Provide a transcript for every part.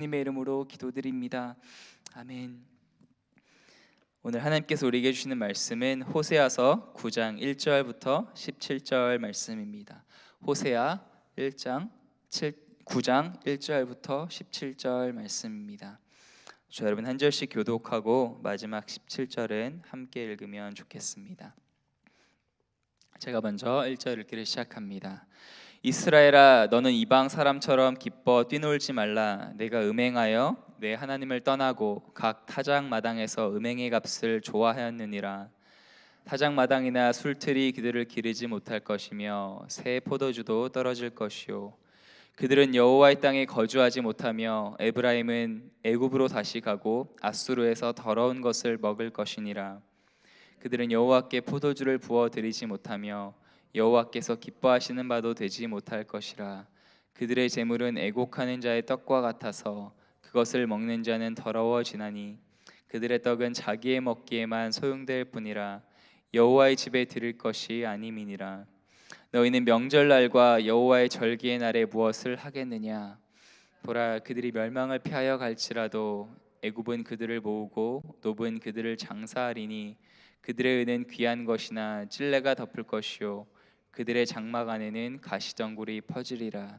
주님의 이름으로 기도드립니다. 아멘. 오늘 하나님께서 우리에게 주시는 말씀은 호세아서 9장 1절부터 17절 말씀입니다. 호세아 9장 1절부터 17절 말씀입니다. 저 여러분 한 절씩 교독하고 마지막 17절은 함께 읽으면 좋겠습니다. 제가 먼저 1절 읽기를 시작합니다. 이스라엘아, 너는 이방 사람처럼 기뻐 뛰놀지 말라. 내가 음행하여 내 하나님을 떠나고 각 타작 마당에서 음행의 값을 좋아하였느니라. 타작 마당이나 술틀이 그들을 기르지 못할 것이며 새 포도주도 떨어질 것이요, 그들은 여호와의 땅에 거주하지 못하며 에브라임은 애굽으로 다시 가고 아수르에서 더러운 것을 먹을 것이니라. 그들은 여호와께 포도주를 부어 드리지 못하며 여호와께서 기뻐하시는 바도 되지 못할 것이라. 그들의 재물은 애곡하는 자의 떡과 같아서 그것을 먹는 자는 더러워지나니 그들의 떡은 자기의 먹기에만 소용될 뿐이라. 여호와의 집에 드릴 것이 아님이니라. 너희는 명절날과 여호와의 절기의 날에 무엇을 하겠느냐? 보라, 그들이 멸망을 피하여 갈지라도 애굽은 그들을 모으고 노브는 그들을 장사하리니 그들의 은은 귀한 것이나 찔레가 덮을 것이요 그들의 장막 안에는 가시덩굴이 퍼지리라.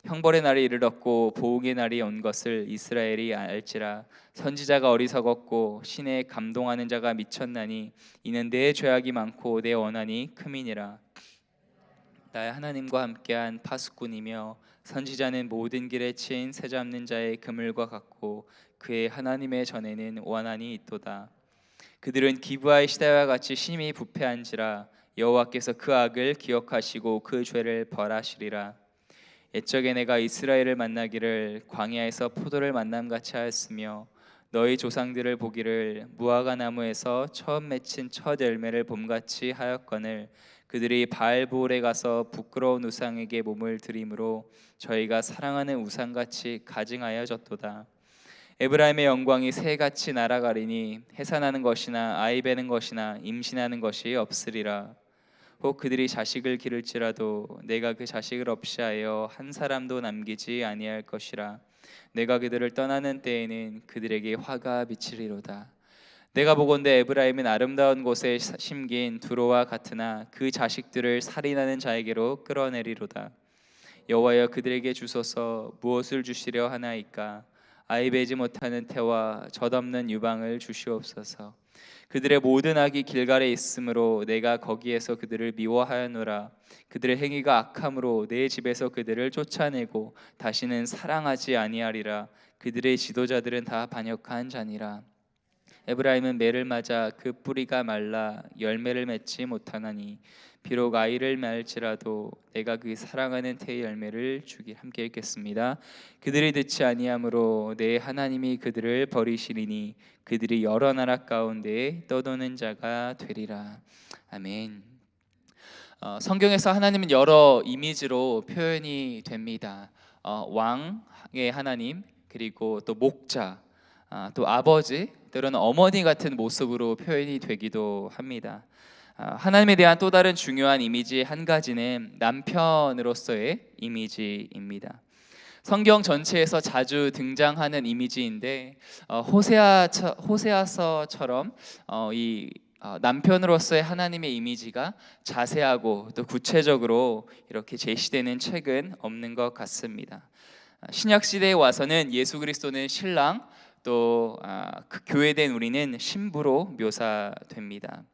형벌의 날이 이르렀고 보응의 날이 온 것을 이스라엘이 알지라. 선지자가 어리석었고 신에 감동하는 자가 미쳤나니 이는 내 죄악이 많고 내 원한이 큼이니라. 나의 하나님과 함께한 파수꾼이며 선지자는 모든 길에 치인 새 잡는 자의 그물과 같고 그의 하나님의 전에는 원한이 있도다. 그들은 기브아의 시대와 같이 심히 부패한지라. 여호와께서 그 악을 기억하시고 그 죄를 벌하시리라. 옛적에 내가 이스라엘을 만나기를 광야에서 포도를 만남같이 하였으며 너희 조상들을 보기를 무화과 나무에서 처음 맺힌 첫 열매를 봄같이 하였거늘 그들이 바알보올에 가서 부끄러운 우상에게 몸을 드림으로 저희가 사랑하는 우상같이 가증하여졌도다. 에브라임의 영광이 새같이 날아가리니 해산하는 것이나 아이 베는 것이나 임신하는 것이 없으리라. 혹 그들이 자식을 기를지라도 내가 그 자식을 없이 하여 한 사람도 남기지 아니할 것이라. 내가 그들을 떠나는 때에는 그들에게 화가 비치리로다. 내가 보건대 에브라임은 아름다운 곳에 심긴 두로와 같으나 그 자식들을 살인하는 자에게로 끌어내리로다. 여호와여, 그들에게 주소서. 무엇을 주시려 하나이까? 아이 베지 못하는 태와 젖없는 유방을 주시옵소서. 그들의 모든 악이 길갈에 있으므로 내가 거기에서 그들을 미워하였노라. 그들의 행위가 악함으로 내 집에서 그들을 쫓아내고 다시는 사랑하지 아니하리라. 그들의 지도자들은 다 반역한 자니라. 에브라임은 매를 맞아 그 뿌리가 말라 열매를 맺지 못하나니 비록 아이를 낳을지라도 내가 그 사랑하는 태의 열매를 주기. 함께 읽겠습니다. 그들이 듣지 아니하므로 내 하나님이 그들을 버리시리니 그들이 여러 나라 가운데 떠도는 자가 되리라. 아멘. 성경에서 하나님은 여러 이미지로 표현이 됩니다. 왕의 하나님, 그리고 또 목자, 또 아버지, 때로는 어머니 같은 모습으로 표현이 되기도 합니다. 하나님에 대한 또 다른 중요한 이미지 한 가지는 남편으로서의 이미지입니다. 성경 전체에서 자주 등장하는 이미지인데 호세아서처럼 이 남편으로서의 하나님의 이미지가 자세하고 또 구체적으로 이렇게 제시되는 책은 없는 것 같습니다. 신약 시대에 와서는 예수 그리스도는 신랑, 또 그 교회된 우리는 신부로 묘사됩니다.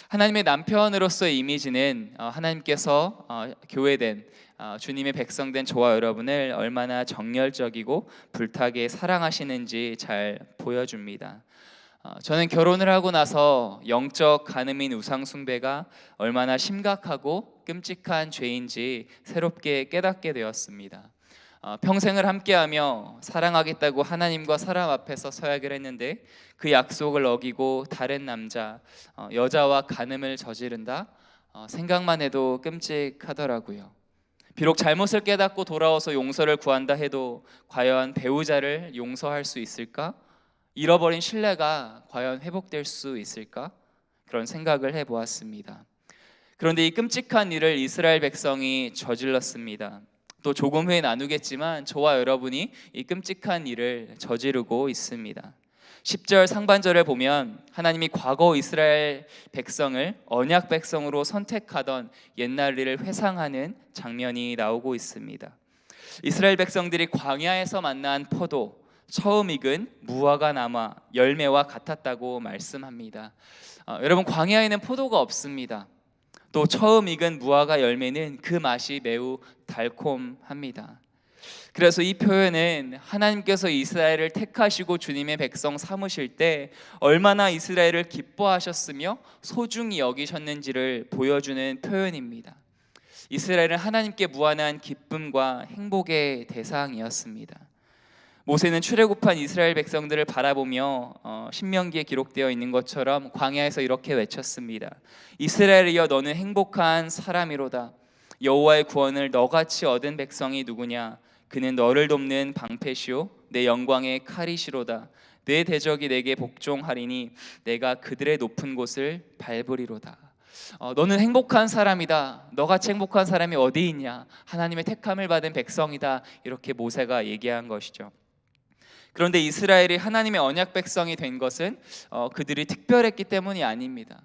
하나님의 남편으로서의 이미지는 하나님께서 교회된 주님의 백성된 저와 여러분을 얼마나 정열적이고 불타게 사랑하시는지 잘 보여줍니다. 저는 결혼을 하고 나서 영적 간음인 우상 숭배가 얼마나 심각하고 끔찍한 죄인지 새롭게 깨닫게 되었습니다. 평생을 함께하며 사랑하겠다고 하나님과 사람 앞에서 서약을 했는데 그 약속을 어기고 다른 남자, 여자와 간음을 저지른다? 생각만 해도 끔찍하더라고요. 비록 잘못을 깨닫고 돌아와서 용서를 구한다 해도 과연 배우자를 용서할 수 있을까? 잃어버린 신뢰가 과연 회복될 수 있을까? 그런 생각을 해보았습니다. 그런데 이 끔찍한 일을 이스라엘 백성이 저질렀습니다. 또 조금 후에 나누겠지만 저와 여러분이 이 끔찍한 일을 저지르고 있습니다. 10절 상반절을 보면 하나님이 과거 이스라엘 백성을 언약 백성으로 선택하던 옛날 일을 회상하는 장면이 나오고 있습니다. 이스라엘 백성들이 광야에서 만난 포도, 처음 익은 무화과 나무 열매와 같았다고 말씀합니다. 여러분, 광야에는 포도가 없습니다. 또 처음 익은 무화과 열매는 그 맛이 매우 달콤합니다. 그래서 이 표현은 하나님께서 이스라엘을 택하시고 주님의 백성 삼으실 때 얼마나 이스라엘을 기뻐하셨으며 소중히 여기셨는지를 보여주는 표현입니다. 이스라엘은 하나님께 무한한 기쁨과 행복의 대상이었습니다. 모세는 출애굽한 이스라엘 백성들을 바라보며 신명기에 기록되어 있는 것처럼 광야에서 이렇게 외쳤습니다. 이스라엘이여, 너는 행복한 사람이로다. 여호와의 구원을 너같이 얻은 백성이 누구냐? 그는 너를 돕는 방패시오 내 영광의 칼이시로다. 내 대적이 내게 복종하리니 내가 그들의 높은 곳을 밟으리로다. 너는 행복한 사람이다. 너같이 행복한 사람이 어디 있냐? 하나님의 택함을 받은 백성이다. 이렇게 모세가 얘기한 것이죠. 그런데 이스라엘이 하나님의 언약 백성이 된 것은 그들이 특별했기 때문이 아닙니다.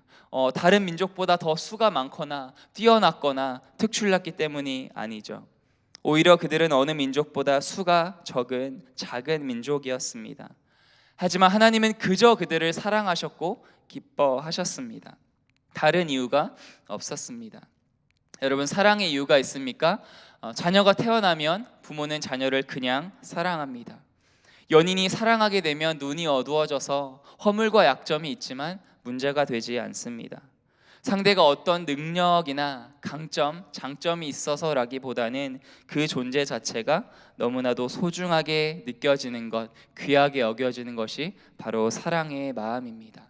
다른 민족보다 더 수가 많거나 뛰어났거나 특출났기 때문이 아니죠. 오히려 그들은 어느 민족보다 수가 적은 작은 민족이었습니다. 하지만 하나님은 그저 그들을 사랑하셨고 기뻐하셨습니다. 다른 이유가 없었습니다. 여러분, 사랑의 이유가 있습니까? 자녀가 태어나면 부모는 자녀를 그냥 사랑합니다. 연인이 사랑하게 되면 눈이 어두워져서 허물과 약점이 있지만 문제가 되지 않습니다. 상대가 어떤 능력이나 강점, 장점이 있어서라기보다는 그 존재 자체가 너무나도 소중하게 느껴지는 것, 귀하게 여겨지는 것이 바로 사랑의 마음입니다.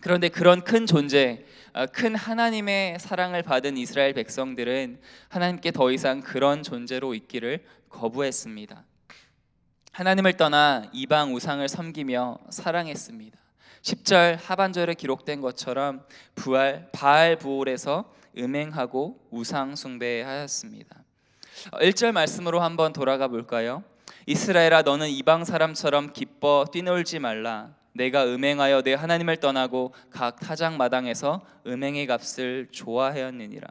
그런데 그런 큰 존재, 큰 하나님의 사랑을 받은 이스라엘 백성들은 하나님께 더 이상 그런 존재로 있기를 거부했습니다. 하나님을 떠나 이방 우상을 섬기며 사랑했습니다. 10절 하반절에 기록된 것처럼 바알 부올에서 음행하고 우상 숭배하였습니다. 1절 말씀으로 한번 돌아가 볼까요? 이스라엘아, 너는 이방 사람처럼 기뻐 뛰놀지 말라. 내가 음행하여 내 하나님을 떠나고 각 타작 마당에서 음행의 값을 좋아하였느니라.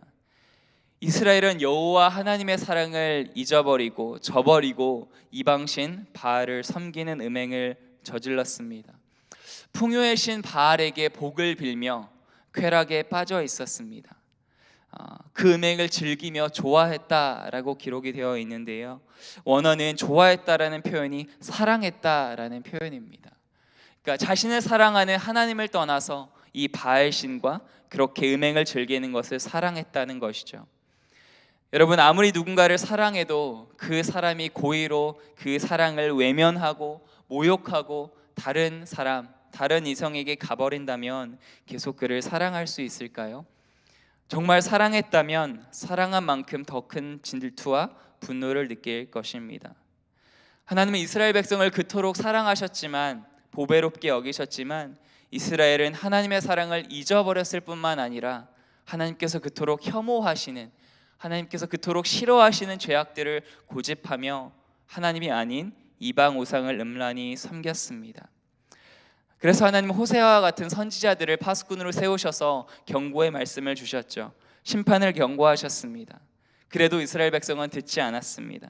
이스라엘은 여호와 하나님의 사랑을 잊어버리고 저버리고 이방신 바알을 섬기는 음행을 저질렀습니다. 풍요의 신 바알에게 복을 빌며 쾌락에 빠져 있었습니다. 그 음행을 즐기며 좋아했다라고 기록이 되어 있는데요, 원어는 좋아했다라는 표현이 사랑했다라는 표현입니다. 그러니까 자신을 사랑하는 하나님을 떠나서 이 바알신과 그렇게 음행을 즐기는 것을 사랑했다는 것이죠. 여러분, 아무리 누군가를 사랑해도 그 사람이 고의로 그 사랑을 외면하고 모욕하고 다른 사람, 다른 이성에게 가버린다면 계속 그를 사랑할 수 있을까요? 정말 사랑했다면 사랑한 만큼 더 큰 질투와 분노를 느낄 것입니다. 하나님은 이스라엘 백성을 그토록 사랑하셨지만, 보배롭게 여기셨지만, 이스라엘은 하나님의 사랑을 잊어버렸을 뿐만 아니라 하나님께서 그토록 혐오하시는, 하나님께서 그토록 싫어하시는 죄악들을 고집하며 하나님이 아닌 이방 우상을 음란히 섬겼습니다. 그래서 하나님은 호세아와 같은 선지자들을 파수꾼으로 세우셔서 경고의 말씀을 주셨죠. 심판을 경고하셨습니다. 그래도 이스라엘 백성은 듣지 않았습니다.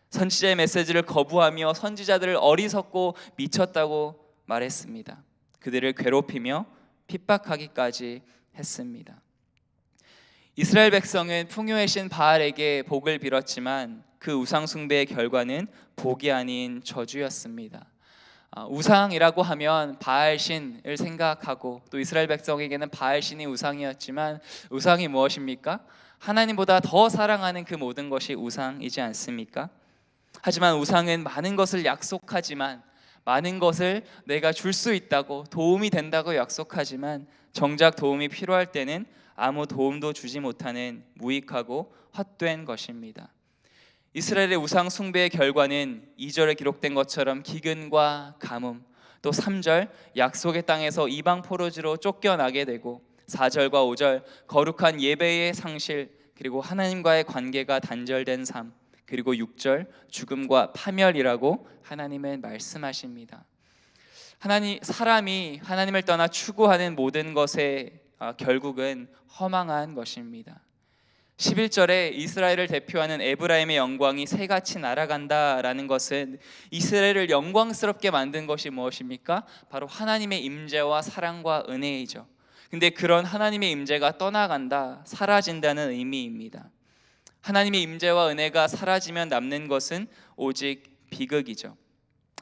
선지자의 메시지를 거부하며 선지자들을 어리석고 미쳤다고 말했습니다. 그들을 괴롭히며 핍박하기까지 했습니다. 이스라엘 백성은 풍요의 신 바알에게 복을 빌었지만 그 우상 숭배의 결과는 복이 아닌 저주였습니다. 우상이라고 하면 바알신을 생각하고, 또 이스라엘 백성에게는 바알신이 우상이었지만 우상이 무엇입니까? 하나님보다 더 사랑하는 그 모든 것이 우상이지 않습니까? 하지만 우상은 많은 것을 약속하지만, 많은 것을 내가 줄 수 있다고, 도움이 된다고 약속하지만 정작 도움이 필요할 때는 아무 도움도 주지 못하는 무익하고 헛된 것입니다. 이스라엘의 우상 숭배의 결과는 2절에 기록된 것처럼 기근과 가뭄, 또 3절 약속의 땅에서 이방 포로지로 쫓겨나게 되고, 4절과 5절 거룩한 예배의 상실, 그리고 하나님과의 관계가 단절된 삶, 그리고 6절 죽음과 파멸이라고 하나님은 말씀하십니다. 사람이 하나님을 떠나 추구하는 모든 것의 결국은 허망한 것입니다. 11절에 이스라엘을 대표하는 에브라임의 영광이 새같이 날아간다라는 것은 이스라엘을 영광스럽게 만든 것이 무엇입니까? 바로 하나님의 임재와 사랑과 은혜이죠. 근데 그런 하나님의 임재가 떠나간다, 사라진다는 의미입니다. 하나님의 임재와 은혜가 사라지면 남는 것은 오직 비극이죠.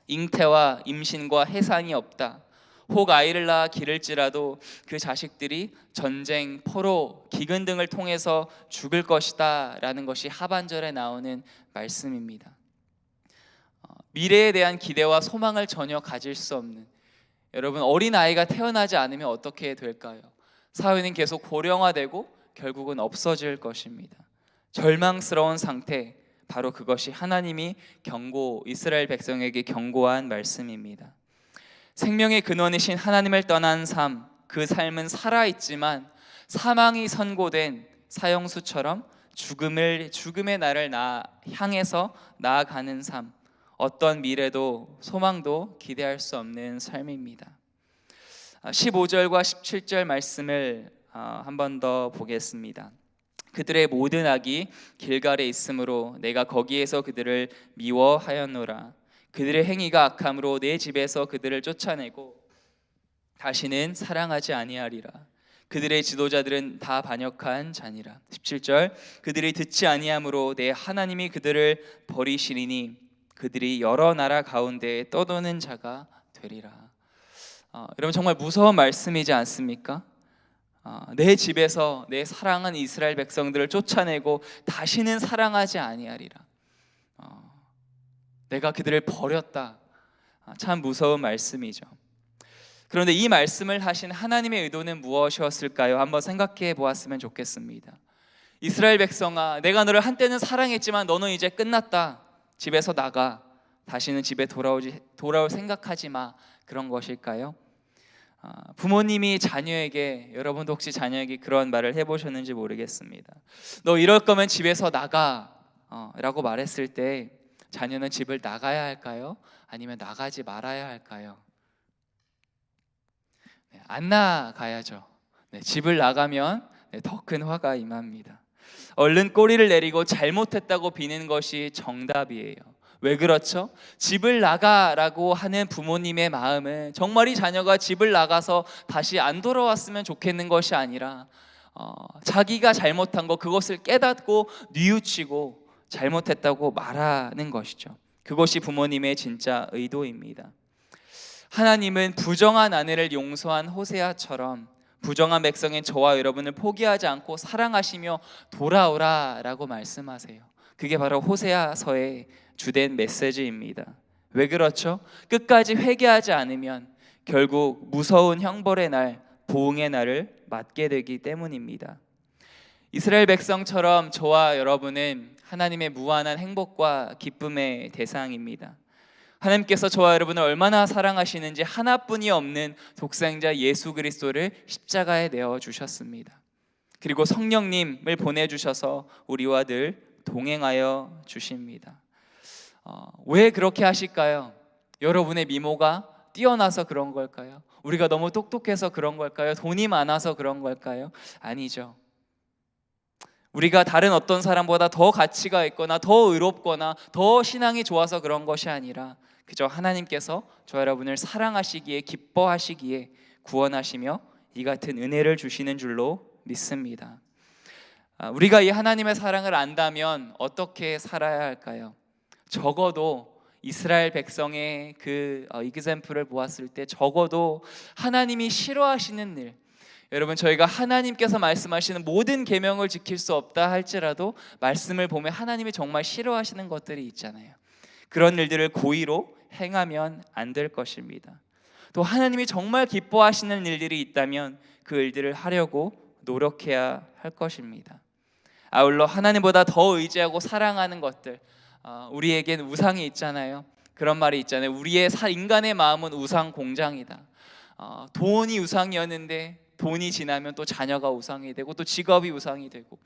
잉태와 임신과 해산이 없다. 혹 아이를 낳아 기를지라도 그 자식들이 전쟁, 포로, 기근 등을 통해서 죽을 것이다 라는 것이 하반절에 나오는 말씀입니다. 미래에 대한 기대와 소망을 전혀 가질 수 없는, 여러분, 어린 아이가 태어나지 않으면 어떻게 될까요? 사회는 계속 고령화되고 결국은 없어질 것입니다. 절망스러운 상태, 바로 그것이 하나님이 이스라엘 백성에게 경고한 말씀입니다. 생명의 근원이신 하나님을 떠난 삶, 그 삶은 살아있지만 사망이 선고된 사형수처럼 죽음의 날을 향해서 나아가는 삶, 어떤 미래도 소망도 기대할 수 없는 삶입니다. 15절과 17절 말씀을 한 번 더 보겠습니다. 그들의 모든 악이 길갈에 있으므로 내가 거기에서 그들을 미워하였노라. 그들의 행위가 악함으로 내 집에서 그들을 쫓아내고 다시는 사랑하지 아니하리라. 그들의 지도자들은 다 반역한 자니라. 17절 그들이 듣지 아니함으로 내 하나님이 그들을 버리시리니 그들이 여러 나라 가운데 떠도는 자가 되리라. 여러분, 정말 무서운 말씀이지 않습니까? 내 집에서 내 사랑한 이스라엘 백성들을 쫓아내고 다시는 사랑하지 아니하리라. 내가 그들을 버렸다. 참 무서운 말씀이죠. 그런데 이 말씀을 하신 하나님의 의도는 무엇이었을까요? 한번 생각해 보았으면 좋겠습니다. 이스라엘 백성아, 내가 너를 한때는 사랑했지만 너는 이제 끝났다. 집에서 나가. 다시는 집에 돌아올 생각하지 마. 그런 것일까요? 부모님이 자녀에게, 여러분도 혹시 자녀에게 그런 말을 해보셨는지 모르겠습니다. 너 이럴 거면 집에서 나가 라고 말했을 때 자녀는 집을 나가야 할까요? 아니면 나가지 말아야 할까요? 안 나가야죠. 집을 나가면 더 큰 화가 임합니다. 얼른 꼬리를 내리고 잘못했다고 비는 것이 정답이에요. 왜 그렇죠? 집을 나가라고 하는 부모님의 마음은 정말 이 자녀가 집을 나가서 다시 안 돌아왔으면 좋겠는 것이 아니라 자기가 잘못한 거, 그것을 깨닫고 뉘우치고 잘못했다고 말하는 것이죠. 그것이 부모님의 진짜 의도입니다. 하나님은 부정한 아내를 용서한 호세아처럼 부정한 백성인 저와 여러분을 포기하지 않고 사랑하시며 돌아오라라고 말씀하세요. 그게 바로 호세아서의 주된 메시지입니다. 왜 그렇죠? 끝까지 회개하지 않으면 결국 무서운 형벌의 날, 보응의 날을 맞게 되기 때문입니다. 이스라엘 백성처럼 저와 여러분은 하나님의 무한한 행복과 기쁨의 대상입니다. 하나님께서 저와 여러분을 얼마나 사랑하시는지 하나뿐이 없는 독생자 예수 그리스도를 십자가에 내어 주셨습니다. 그리고 성령님을 보내주셔서 우리와 늘 동행하여 주십니다. 왜 그렇게 하실까요? 여러분의 미모가 뛰어나서 그런 걸까요? 우리가 너무 똑똑해서 그런 걸까요? 돈이 많아서 그런 걸까요? 아니죠. 우리가 다른 어떤 사람보다 더 가치가 있거나 더 의롭거나 더 신앙이 좋아서 그런 것이 아니라 그저 하나님께서 저 여러분을 사랑하시기에, 기뻐하시기에 구원하시며 이 같은 은혜를 주시는 줄로 믿습니다. 우리가 이 하나님의 사랑을 안다면 어떻게 살아야 할까요? 적어도 이스라엘 백성의 그 이그젬플을 보았을 때 적어도 하나님이 싫어하시는 일, 여러분, 저희가 하나님께서 말씀하시는 모든 계명을 지킬 수 없다 할지라도 말씀을 보면 하나님이 정말 싫어하시는 것들이 있잖아요. 그런 일들을 고의로 행하면 안 될 것입니다. 또 하나님이 정말 기뻐하시는 일들이 있다면 그 일들을 하려고 노력해야 할 것입니다. 아울러 하나님보다 더 의지하고 사랑하는 것들, 우리에겐 우상이 있잖아요. 그런 말이 있잖아요. 인간의 마음은 우상 공장이다. 돈이 우상이었는데 돈이 지나면 또 자녀가 우상이 되고 또 직업이 우상이 되고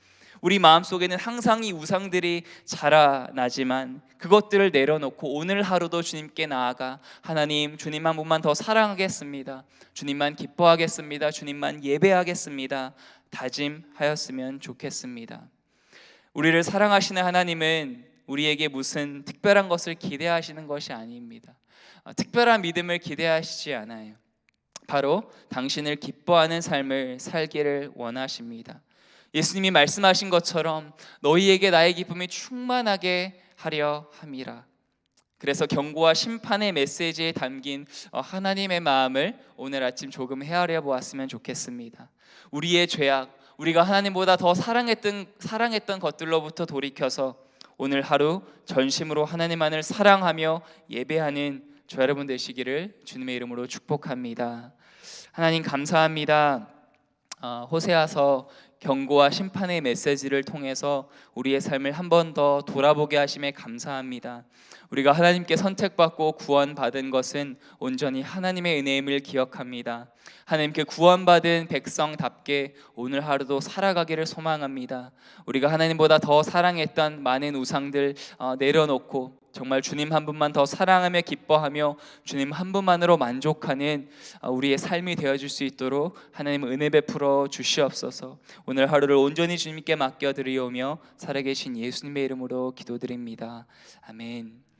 우리 마음속에는 항상 이 우상들이 자라나지만 그것들을 내려놓고 오늘 하루도 주님께 나아가 하나님, 주님 한 분만 더 사랑하겠습니다, 주님만 기뻐하겠습니다, 주님만 예배하겠습니다 다짐하였으면 좋겠습니다. 우리를 사랑하시는 하나님은 우리에게 무슨 특별한 것을 기대하시는 것이 아닙니다. 특별한 믿음을 기대하시지 않아요. 바로 당신을 기뻐하는 삶을 살기를 원하십니다. 예수님이 말씀하신 것처럼 너희에게 나의 기쁨이 충만하게 하려 함이라. 그래서 경고와 심판의 메시지에 담긴 하나님의 마음을 오늘 아침 조금 헤아려 보았으면 좋겠습니다. 우리의 죄악, 우리가 하나님보다 더 사랑했던 것들로부터 돌이켜서 오늘 하루 전심으로 하나님만을 사랑하며 예배하는 저 여러분 되시기를 주님의 이름으로 축복합니다. 하나님 감사합니다. 호세아서 경고와 심판의 메시지를 통해서 우리의 삶을 한 번 더 돌아보게 하심에 감사합니다. 우리가 하나님께 선택받고 구원받은 것은 온전히 하나님의 은혜임을 기억합니다. 하나님께 구원받은 백성답게 오늘 하루도 살아가기를 소망합니다. 우리가 하나님보다 더 사랑했던 많은 우상들 내려놓고 정말 주님 한 분만 더 사랑하며 기뻐하며 주님 한 분만으로 만족하는 우리의 삶이 되어줄 수 있도록 하나님 은혜 베풀어 주시옵소서. 오늘 하루를 온전히 주님께 맡겨드리오며 살아계신 예수님의 이름으로 기도드립니다. 아멘.